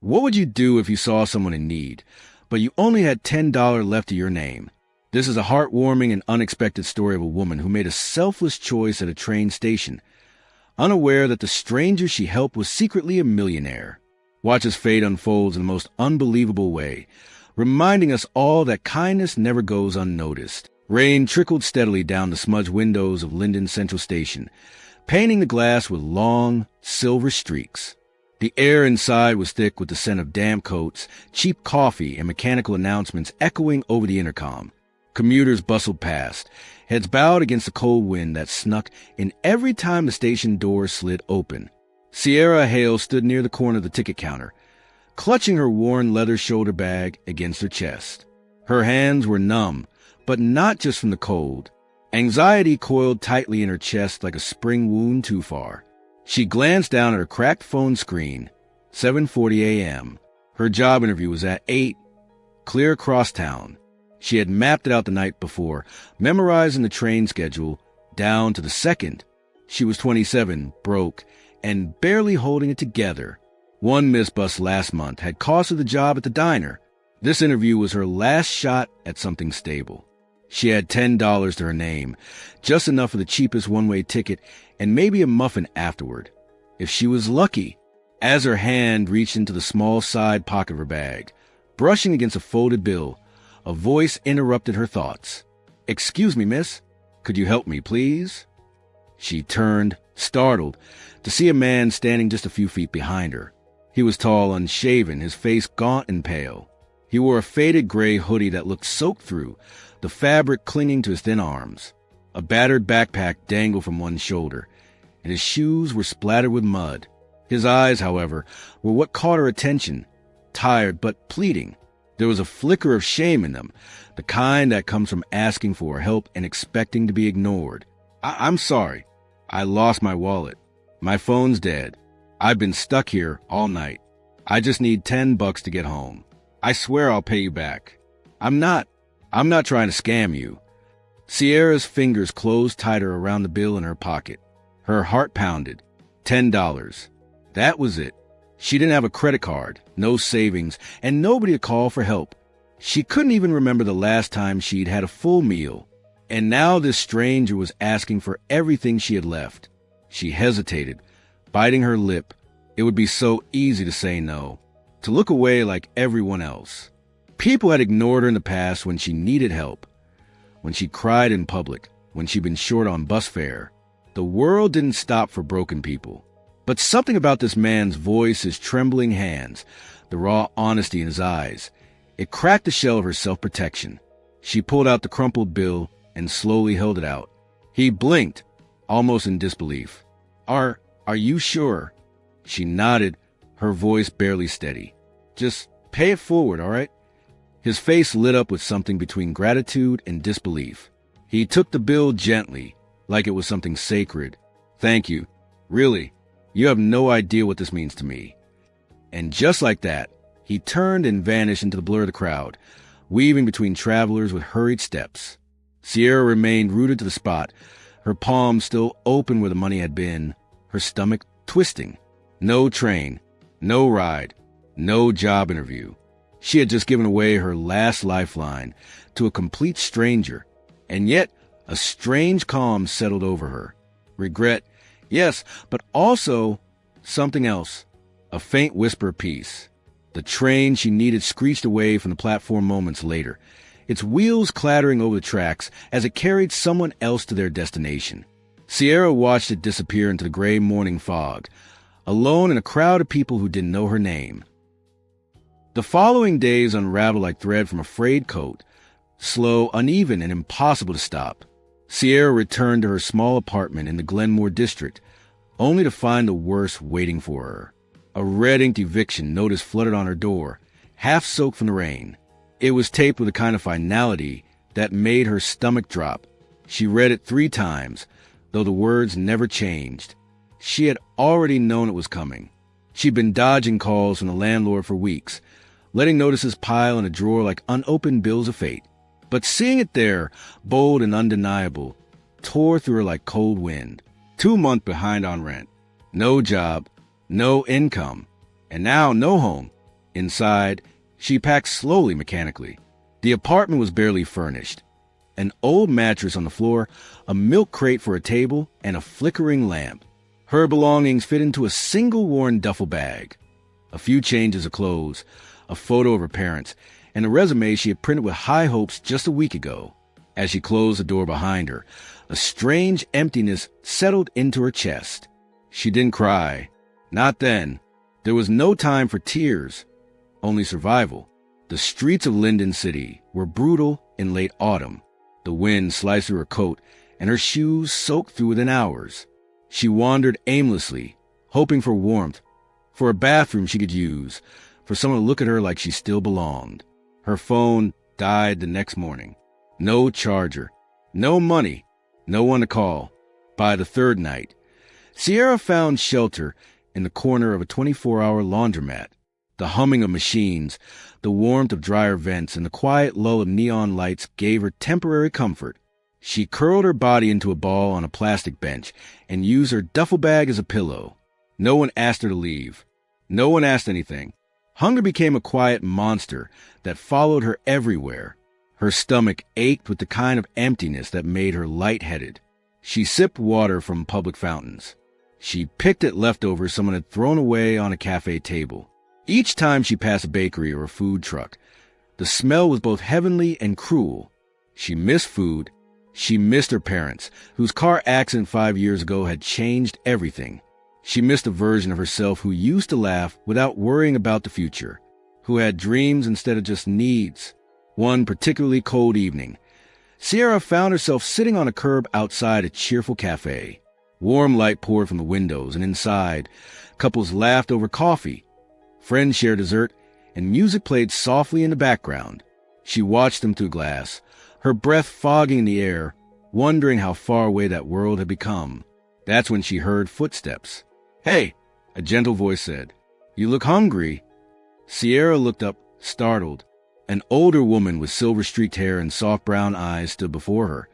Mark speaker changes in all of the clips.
Speaker 1: What would you do if you saw someone in need, but you only had $10 left to your name? This is a heartwarming and unexpected story of a woman who made a selfless choice at a train station, unaware that the stranger she helped was secretly a millionaire. Watch as fate unfolds in the most unbelievable way, reminding us all that kindness never goes unnoticed. Rain trickled steadily down the smudged windows of Linden Central Station, painting the glass with long, silver streaks. The air inside was thick with the scent of damp coats, cheap coffee, and mechanical announcements echoing over the intercom. Commuters bustled past, heads bowed against the cold wind that snuck in every time the station doors slid open. Sierra Hale stood near the corner of the ticket counter, clutching her worn leather shoulder bag against her chest. Her hands were numb, but not just from the cold. Anxiety coiled tightly in her chest like a spring wound too far. She glanced down at her cracked phone screen. 7:40 a.m. Her job interview was at 8. Clear across town. She had mapped it out the night before, memorizing the train schedule down to the second. She was 27, broke, and barely holding it together. One missed bus last month had cost her the job at the diner. This interview was her last shot at something stable. She had $10 to her name, just enough for the cheapest one-way ticket and maybe a muffin afterward, if she was lucky. As her hand reached into the small side pocket of her bag, brushing against a folded bill, a voice interrupted her thoughts. "Excuse me, miss. Could you help me, please?" She turned, startled, to see a man standing just a few feet behind her. He was tall, unshaven, his face gaunt and pale. He wore a faded gray hoodie that looked soaked through, the fabric clinging to his thin arms. A battered backpack dangled from one shoulder, and his shoes were splattered with mud. His eyes, however, were what caught her attention, tired but pleading. There was a flicker of shame in them, the kind that comes from asking for help and expecting to be ignored. I'm sorry. I lost my wallet. My phone's dead. I've been stuck here all night. I just need $10 to get home. I swear I'll pay you back. I'm not trying to scam you." Sierra's fingers closed tighter around the bill in her pocket. Her heart pounded. $10. That was it. She didn't have a credit card, no savings, and nobody to call for help. She couldn't even remember the last time she'd had a full meal. And now this stranger was asking for everything she had left. She hesitated, biting her lip. It would be so easy to say no, to look away like everyone else. People had ignored her in the past when she needed help, when she cried in public, when she'd been short on bus fare. The world didn't stop for broken people. But something about this man's voice, his trembling hands, the raw honesty in his eyes, it cracked the shell of her self-protection. She pulled out the crumpled bill and slowly held it out. He blinked, almost in disbelief. Are you sure?" She nodded, her voice barely steady. "Just pay it forward, all right?" His face lit up with something between gratitude and disbelief. He took the bill gently, like it was something sacred. "Thank you. Really, you have no idea what this means to me." And just like that, he turned and vanished into the blur of the crowd, weaving between travelers with hurried steps. Sierra remained rooted to the spot, her palms still open where the money had been, her stomach twisting. No train, no ride, no job interview. She had just given away her last lifeline to a complete stranger, and yet a strange calm settled over her. Regret, yes, but also something else, a faint whisper of peace. The train she needed screeched away from the platform moments later, its wheels clattering over the tracks as it carried someone else to their destination. Sierra watched it disappear into the gray morning fog, alone in a crowd of people who didn't know her name. The following days unraveled like thread from a frayed coat, slow, uneven, and impossible to stop. Sierra returned to her small apartment in the Glenmore district, only to find the worst waiting for her. A red-inked eviction notice fluttered on her door, half soaked from the rain. It was taped with a kind of finality that made her stomach drop. She read it 3 times, though the words never changed. She had already known it was coming. She'd been dodging calls from the landlord for weeks, letting notices pile in a drawer like unopened bills of fate. But seeing it there, bold and undeniable, tore through her like cold wind. 2 months behind on rent. No job, no income, and now no home. Inside, she packed slowly mechanically. The apartment was barely furnished. An old mattress on the floor, a milk crate for a table, and a flickering lamp. Her belongings fit into a single worn duffel bag. A few changes of clothes, a photo of her parents, and a resume she had printed with high hopes just a week ago. As she closed the door behind her, a strange emptiness settled into her chest. She didn't cry. Not then. There was no time for tears, only survival. The streets of Linden City were brutal in late autumn. The wind sliced through her coat, and her shoes soaked through within hours. She wandered aimlessly, hoping for warmth, for a bathroom she could use, for someone to look at her like she still belonged. Her phone died the next morning. No charger, no money, no one to call. By the third night, Sierra found shelter in the corner of a 24-hour laundromat. The humming of machines, the warmth of dryer vents, and the quiet lull of neon lights gave her temporary comfort. She curled her body into a ball on a plastic bench and used her duffel bag as a pillow. No one asked her to leave. No one asked anything. Hunger became a quiet monster that followed her everywhere. Her stomach ached with the kind of emptiness that made her lightheaded. She sipped water from public fountains. She picked at leftovers someone had thrown away on a cafe table. Each time she passed a bakery or a food truck, the smell was both heavenly and cruel. She missed food. She missed her parents, whose car accident 5 years ago had changed everything. She missed a version of herself who used to laugh without worrying about the future, who had dreams instead of just needs. One particularly cold evening, Sierra found herself sitting on a curb outside a cheerful cafe. Warm light poured from the windows, and inside, couples laughed over coffee. Friends shared dessert, and music played softly in the background. She watched them through glass, her breath fogging in the air, wondering how far away that world had become. That's when she heard footsteps. "Hey," a gentle voice said. "You look hungry." Sierra looked up, startled. An older woman with silver-streaked hair and soft brown eyes stood before her,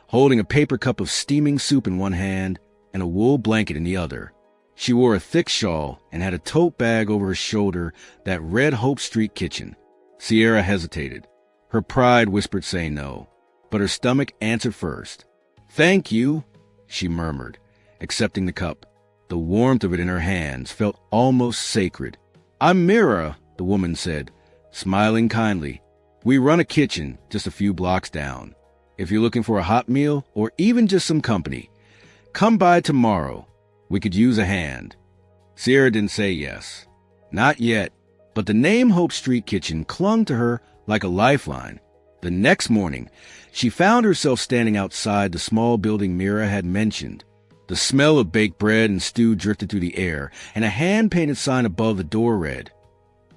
Speaker 1: holding a paper cup of steaming soup in one hand and a wool blanket in the other. She wore a thick shawl and had a tote bag over her shoulder that read Hope Street Kitchen. Sierra hesitated. Her pride whispered saying no, but her stomach answered first. "Thank you," she murmured, accepting the cup. The warmth of it in her hands felt almost sacred. "I'm Mira," the woman said, smiling kindly. "We run a kitchen just a few blocks down. If you're looking for a hot meal or even just some company, come by tomorrow. We could use a hand." Sierra didn't say yes. Not yet, but the name Hope Street Kitchen clung to her like a lifeline. The next morning, she found herself standing outside the small building Mira had mentioned. The smell of baked bread and stew drifted through the air, and a hand-painted sign above the door read,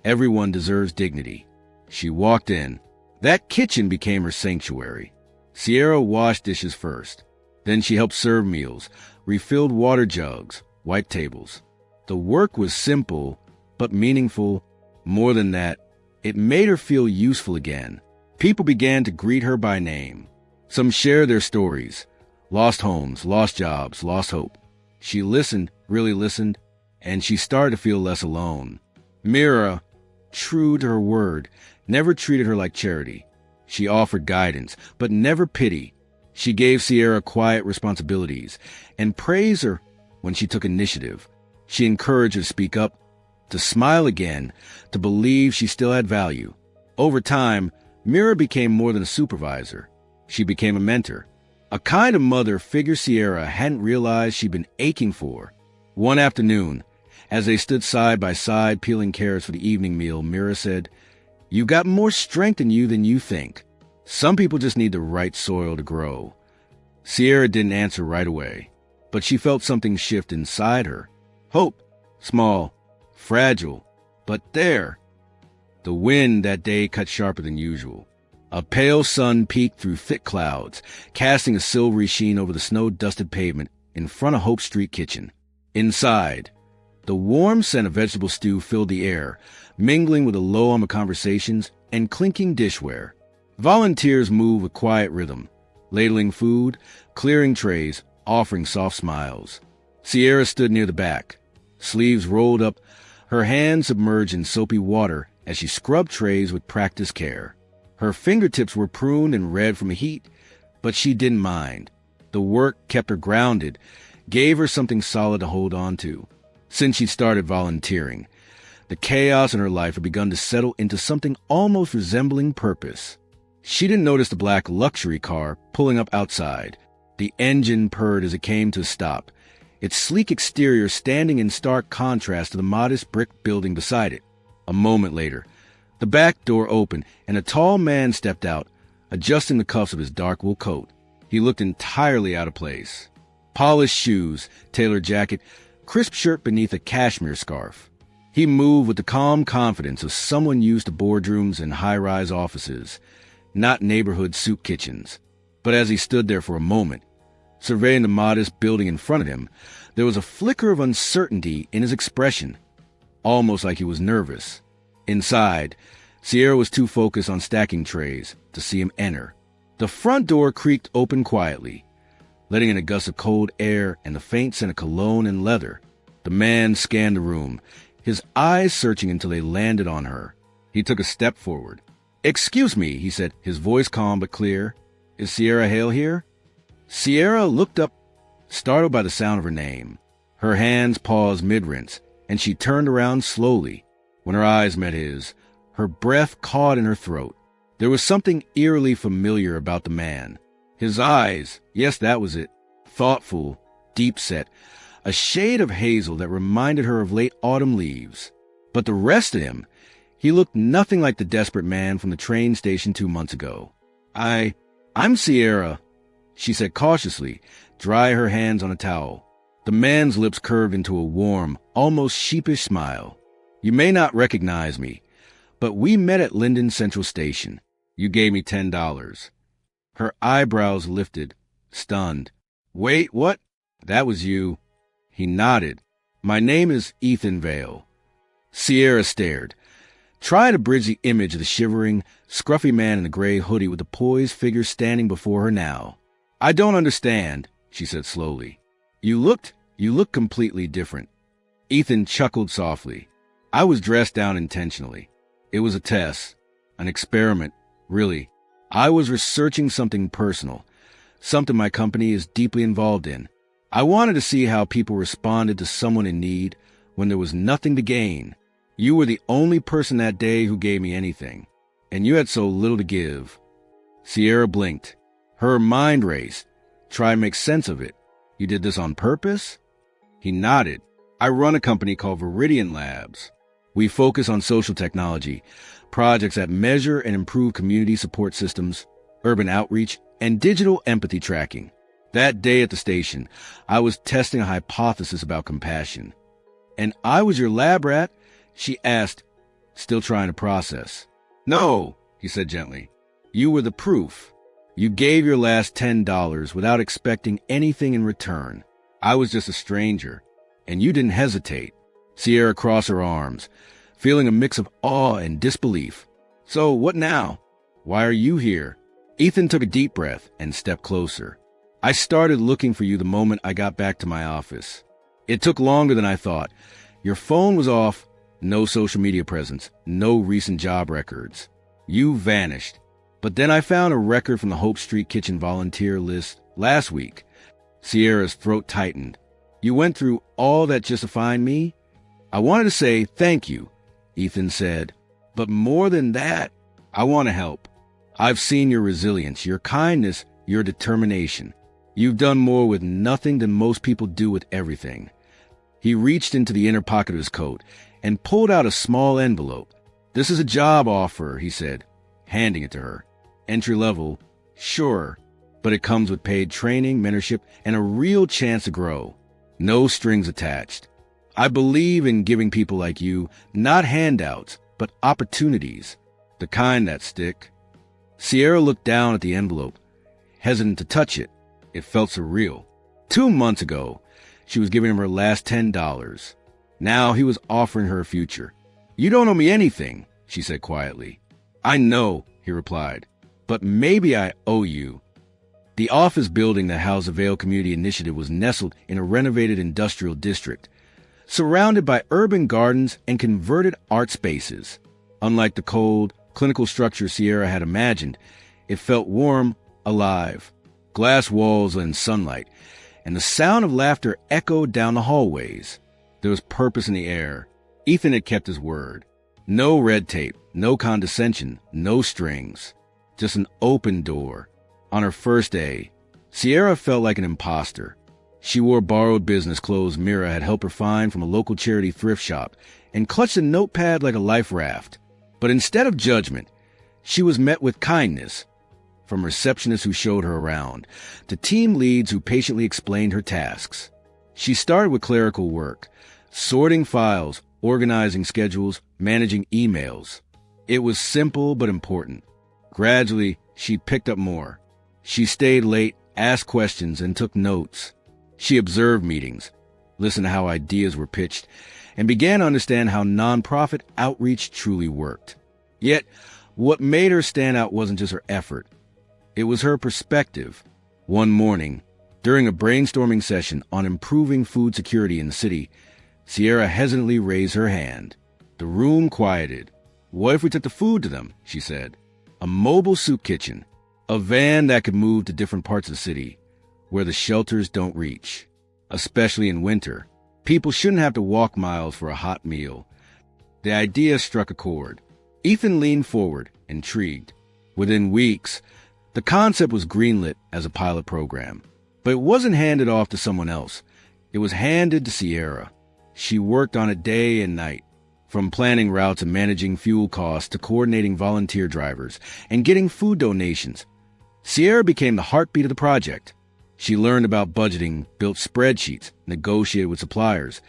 Speaker 1: "Everyone deserves dignity." She walked in. That kitchen became her sanctuary. Sierra washed dishes first. Then she helped serve meals, refilled water jugs, wiped tables. The work was simple, but meaningful. More than that, it made her feel useful again. People began to greet her by name. Some shared their stories. Lost homes, lost jobs, lost hope. She listened, really listened, and she started to feel less alone. Mira, true to her word, never treated her like charity. She offered guidance, but never pity. She gave Sierra quiet responsibilities and praised her when she took initiative. She encouraged her to speak up, to smile again, to believe she still had value. Over time, Mira became more than a supervisor. She became a mentor, a kind of mother figure Sierra hadn't realized she'd been aching for. One afternoon, as they stood side by side peeling carrots for the evening meal, Mira said, "You've got more strength in you than you think. Some people just need the right soil to grow." Sierra didn't answer right away, but she felt something shift inside her. Hope, small, fragile, but there. The wind that day cut sharper than usual. A pale sun peeked through thick clouds, casting a silvery sheen over the snow-dusted pavement in front of Hope Street Kitchen. Inside, the warm scent of vegetable stew filled the air, mingling with the low hum of conversations and clinking dishware. Volunteers moved with quiet rhythm, ladling food, clearing trays, offering soft smiles. Sierra stood near the back, sleeves rolled up, her hands submerged in soapy water as she scrubbed trays with practiced care. Her fingertips were pruned and red from heat, but she didn't mind. The work kept her grounded, gave her something solid to hold on to. Since she started volunteering, the chaos in her life had begun to settle into something almost resembling purpose. She didn't notice the black luxury car pulling up outside. The engine purred as it came to a stop, its sleek exterior standing in stark contrast to the modest brick building beside it. A moment later, the back door opened and a tall man stepped out, adjusting the cuffs of his dark wool coat. He looked entirely out of place. Polished shoes, tailored jacket, crisp shirt beneath a cashmere scarf. He moved with the calm confidence of someone used to boardrooms and high-rise offices, not neighborhood soup kitchens. But as he stood there for a moment, surveying the modest building in front of him, there was a flicker of uncertainty in his expression, almost like he was nervous. Inside, Sierra was too focused on stacking trays to see him enter. The front door creaked open quietly, letting in a gust of cold air and the faint scent of cologne and leather. The man scanned the room, his eyes searching until they landed on her. He took a step forward. "Excuse me," he said, his voice calm but clear. "Is Sierra Hale here?" Sierra looked up, startled by the sound of her name. Her hands paused mid-rinse, and she turned around slowly. When her eyes met his, her breath caught in her throat. There was something eerily familiar about the man. His eyes, yes, that was it, thoughtful, deep-set, a shade of hazel that reminded her of late autumn leaves. But the rest of him, he looked nothing like the desperate man from the train station 2 months ago. I'm Sierra," she said cautiously, dry her hands on a towel. The man's lips curved into a warm, almost sheepish smile. "You may not recognize me, but we met at Linden Central Station. You gave me $10. Her eyebrows lifted, stunned. "Wait, what? That was you." He nodded. "My name is Ethan Vale." Sierra stared, trying to bridge the image of the shivering, scruffy man in the gray hoodie with the poised figure standing before her now. "I don't understand," she said slowly. You look completely different." Ethan chuckled softly. "I was dressed down intentionally. It was a test, an experiment, really. I was researching something personal, something my company is deeply involved in. I wanted to see how people responded to someone in need when there was nothing to gain. You were the only person that day who gave me anything, and you had so little to give." Sierra blinked. Her mind raced, tried to make sense of it. "You did this on purpose?" He nodded. "I run a company called Viridian Labs. We focus on social technology, projects that measure and improve community support systems, urban outreach, and digital empathy tracking. That day at the station, I was testing a hypothesis about compassion." "And I was your lab rat?" she asked, still trying to process. "No," he said gently. "You were the proof. You gave your last $10 without expecting anything in return. I was just a stranger, and you didn't hesitate." Sierra crossed her arms, feeling a mix of awe and disbelief. "So what now? Why are you here?" Ethan took a deep breath and stepped closer. "I started looking for you the moment I got back to my office. It took longer than I thought. Your phone was off, no social media presence, no recent job records. You vanished. But then I found a record from the Hope Street Kitchen volunteer list last week." Sierra's throat tightened. "You went through all that just to find me?" "I wanted to say thank you," Ethan said. "But more than that, I want to help. I've seen your resilience, your kindness, your determination. You've done more with nothing than most people do with everything." He reached into the inner pocket of his coat and pulled out a small envelope. "This is a job offer," he said, handing it to her. "Entry level, sure, but it comes with paid training, mentorship, and a real chance to grow. No strings attached. I believe in giving people like you not handouts, but opportunities, the kind that stick." Sierra looked down at the envelope, hesitant to touch it. It felt surreal. 2 months ago, she was giving him her last $10. Now he was offering her a future. "You don't owe me anything," she said quietly. "I know," he replied, "but maybe I owe you." The office building that housed the Vale Community Initiative was nestled in a renovated industrial district, surrounded by urban gardens and converted art spaces. Unlike the cold, clinical structure Sierra had imagined, it felt warm, alive. Glass walls and sunlight, and the sound of laughter echoed down the hallways. There was purpose in the air. Ethan had kept his word. No red tape, no condescension, no strings. Just an open door. On her first day, Sierra felt like an imposter. She wore borrowed business clothes Mira had helped her find from a local charity thrift shop and clutched a notepad like a life raft. But instead of judgment, she was met with kindness. From receptionists who showed her around, to team leads who patiently explained her tasks. She started with clerical work, sorting files, organizing schedules, managing emails. It was simple but important. Gradually, she picked up more. She stayed late, asked questions, and took notes. She observed meetings, listened to how ideas were pitched, and began to understand how nonprofit outreach truly worked. Yet, what made her stand out wasn't just her effort. It was her perspective. One morning, during a brainstorming session on improving food security in the city, Sierra hesitantly raised her hand. The room quieted. "What if we took the food to them?" she said. A mobile soup kitchen. A van that could move to different parts of the city, where the shelters don't reach. Especially in winter. People shouldn't have to walk miles for a hot meal. The idea struck a chord. Ethan leaned forward, intrigued. Within weeks, the concept was greenlit as a pilot program. But it wasn't handed off to someone else. It was handed to Sierra. She worked on it day and night, from planning routes and managing fuel costs to coordinating volunteer drivers and getting food donations. Sierra became the heartbeat of the project. She learned about budgeting, built spreadsheets, negotiated with suppliers,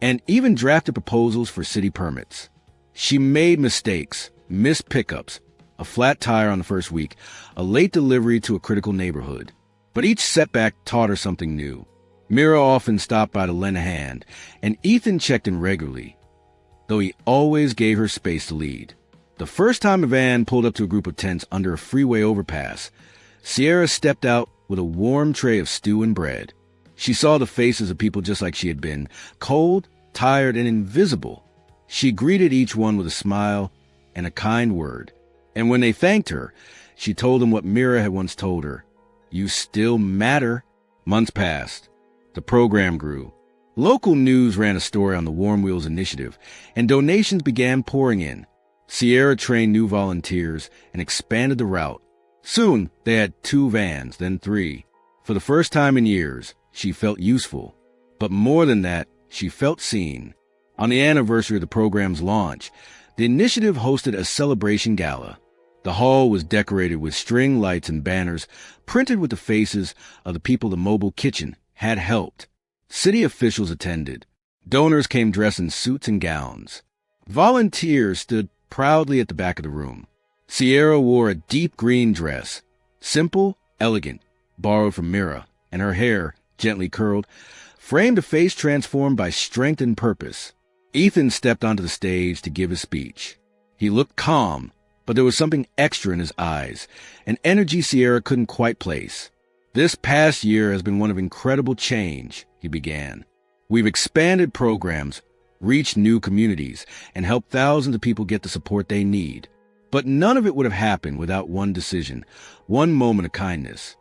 Speaker 1: and even drafted proposals for city permits. She made mistakes, missed pickups, a flat tire on the first week, a late delivery to a critical neighborhood. But each setback taught her something new. Mira often stopped by to lend a hand, and Ethan checked in regularly, though he always gave her space to lead. The first time a van pulled up to a group of tents under a freeway overpass, Sierra stepped out with a warm tray of stew and bread. She saw the faces of people just like she had been, cold, tired, and invisible. She greeted each one with a smile and a kind word. And when they thanked her, she told them what Mira had once told her. "You still matter." Months passed. The program grew. Local news ran a story on the Warm Wheels initiative, and donations began pouring in. Sierra trained new volunteers and expanded the route. Soon, they had 2 vans, then 3. For the first time in years, she felt useful. But more than that, she felt seen. On the anniversary of the program's launch, the initiative hosted a celebration gala. The hall was decorated with string lights and banners printed with the faces of the people the mobile kitchen had helped. City officials attended. Donors came dressed in suits and gowns. Volunteers stood proudly at the back of the room. Sierra wore a deep green dress, simple, elegant, borrowed from Mira, and her hair, gently curled, framed a face transformed by strength and purpose. Ethan stepped onto the stage to give his speech. He looked calm, but there was something extra in his eyes, an energy Sierra couldn't quite place. "This past year has been one of incredible change," he began. "We've expanded programs, reached new communities, and helped thousands of people get the support they need. But none of it would have happened without one decision, one moment of kindness."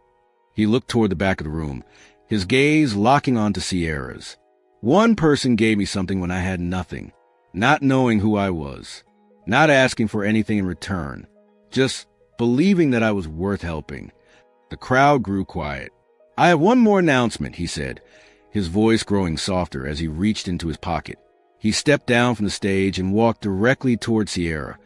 Speaker 1: He looked toward the back of the room, his gaze locking onto Sierra's. "One person gave me something when I had nothing, not knowing who I was, not asking for anything in return, just believing that I was worth helping." The crowd grew quiet. "I have one more announcement," he said, his voice growing softer as he reached into his pocket. He stepped down from the stage and walked directly toward Sierra,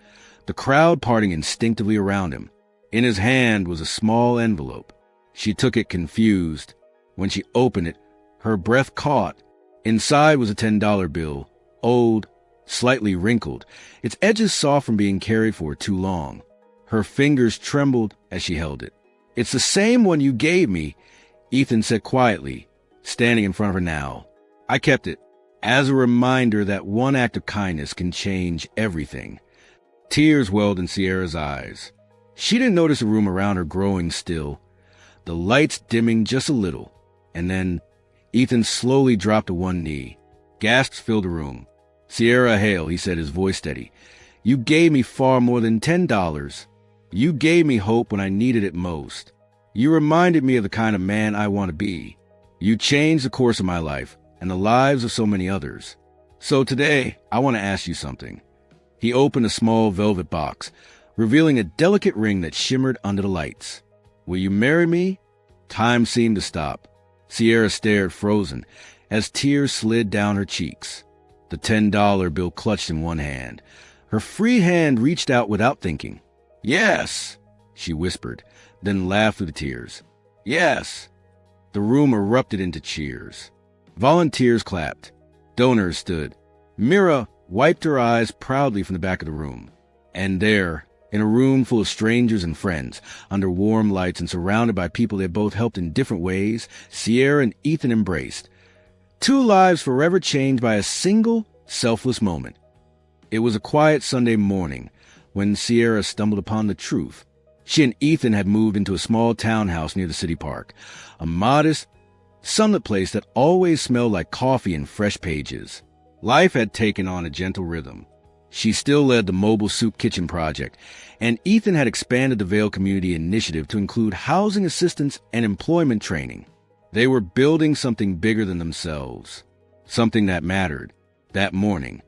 Speaker 1: the crowd parting instinctively around him. In his hand was a small envelope. She took it confused. When she opened it, her breath caught. Inside was a $10 bill, old, slightly wrinkled, its edges soft from being carried for too long. Her fingers trembled as she held it. "It's the same one you gave me," Ethan said quietly, standing in front of her now. "I kept it as a reminder that one act of kindness can change everything." Tears welled in Sierra's eyes. She didn't notice the room around her growing still, the lights dimming just a little, and then Ethan slowly dropped to one knee. Gasps filled the room. "Sierra Hale," he said, his voice steady. You gave me far more than $10. You gave me hope when I needed it most. You reminded me of the kind of man I want to be. You changed the course of my life and the lives of so many others. So today, I want to ask you something." He opened a small velvet box, revealing a delicate ring that shimmered under the lights. "Will you marry me?" Time seemed to stop. Sierra stared frozen as tears slid down her cheeks. The $10 bill clutched in one hand. Her free hand reached out without thinking. "Yes," she whispered, then laughed through the tears. "Yes." The room erupted into cheers. Volunteers clapped. Donors stood. Mira wiped her eyes proudly from the back of the room. And there, in a room full of strangers and friends, under warm lights and surrounded by people they both helped in different ways, Sierra and Ethan embraced. Two lives forever changed by a single, selfless moment. It was a quiet Sunday morning when Sierra stumbled upon the truth. She and Ethan had moved into a small townhouse near the city park, a modest, sunlit place that always smelled like coffee and fresh pages. Life had taken on a gentle rhythm. She still led the mobile soup kitchen project, and Ethan had expanded the Vale Community Initiative to include housing assistance and employment training. They were building something bigger than themselves, something that mattered. That morning,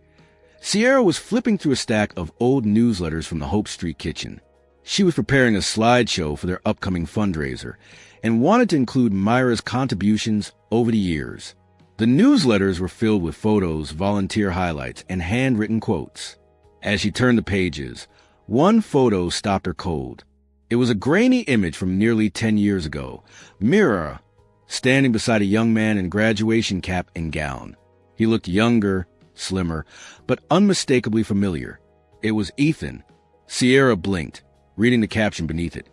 Speaker 1: Sierra was flipping through a stack of old newsletters from the Hope Street kitchen. She was preparing a slideshow for their upcoming fundraiser and wanted to include Myra's contributions over the years. The newsletters were filled with photos, volunteer highlights, and handwritten quotes. As she turned the pages, one photo stopped her cold. It was a grainy image from nearly 10 years ago. Myra, standing beside a young man in graduation cap and gown. He looked younger, slimmer, but unmistakably familiar. It was Ethan. Sierra blinked, reading the caption beneath it.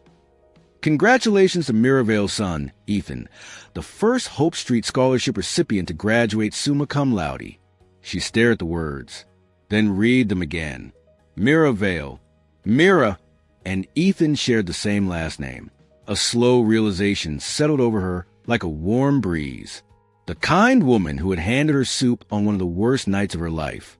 Speaker 1: "Congratulations to Miravale's son, Ethan, the first Hope Street Scholarship recipient to graduate summa cum laude." She stared at the words, then read them again. Miravale. Mira and Ethan shared the same last name. A slow realization settled over her like a warm breeze. The kind woman who had handed her soup on one of the worst nights of her life.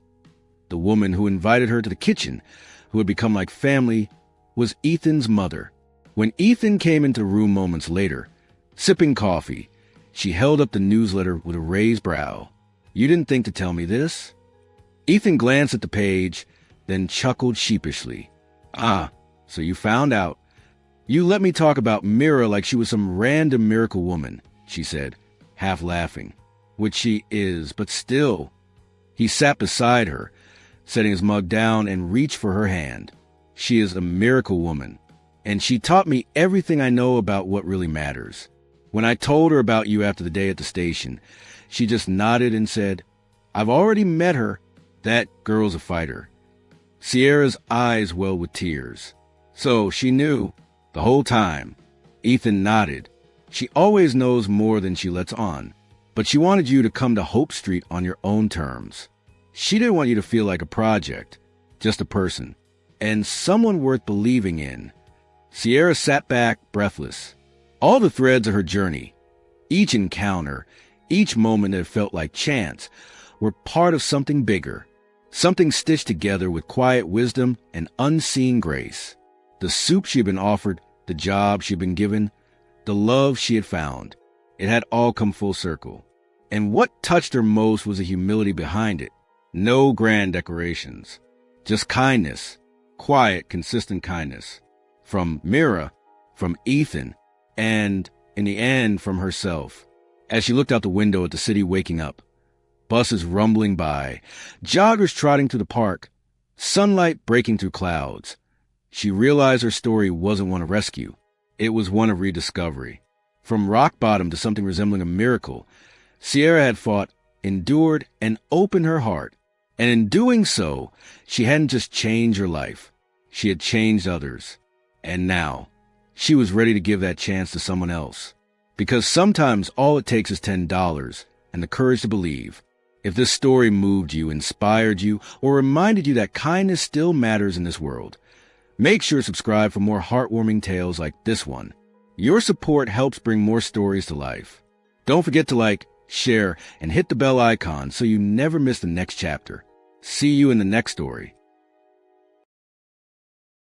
Speaker 1: The woman who invited her to the kitchen, who had become like family, was Ethan's mother. When Ethan came into the room moments later, sipping coffee, she held up the newsletter with a raised brow. "You didn't think to tell me this?" Ethan glanced at the page, then chuckled sheepishly. "Ah, so you found out. You let me talk about Mira like she was some random miracle woman," she said, half laughing. "Which she is, but still." He sat beside her, setting his mug down and reached for her hand. "She is a miracle woman, and she taught me everything I know about what really matters. When I told her about you after the day at the station, she just nodded and said, 'I've already met her. That girl's a fighter.'" Sierra's eyes welled with tears. "So she knew the whole time." Ethan nodded. "She always knows more than she lets on, but she wanted you to come to Hope Street on your own terms. She didn't want you to feel like a project, just a person, and someone worth believing in." Sierra sat back, breathless. All the threads of her journey, each encounter, each moment that felt like chance, were part of something bigger, something stitched together with quiet wisdom and unseen grace. The soup she had been offered, the job she had been given, the love she had found. It had all come full circle. And what touched her most was the humility behind it. No grand decorations, just kindness, quiet, consistent kindness. From Mira, from Ethan, and, in the end, from herself. As she looked out the window at the city waking up, buses rumbling by, joggers trotting through the park, sunlight breaking through clouds, she realized her story wasn't one of rescue. It was one of rediscovery. From rock bottom to something resembling a miracle, Sierra had fought, endured, and opened her heart. And in doing so, she hadn't just changed her life. She had changed others. And now, she was ready to give that chance to someone else. Because sometimes all it takes is $10 and the courage to believe. If this story moved you, inspired you, or reminded you that kindness still matters in this world, make sure to subscribe for more heartwarming tales like this one. Your support helps bring more stories to life. Don't forget to like, share, and hit the bell icon so you never miss the next chapter. See you in the next story.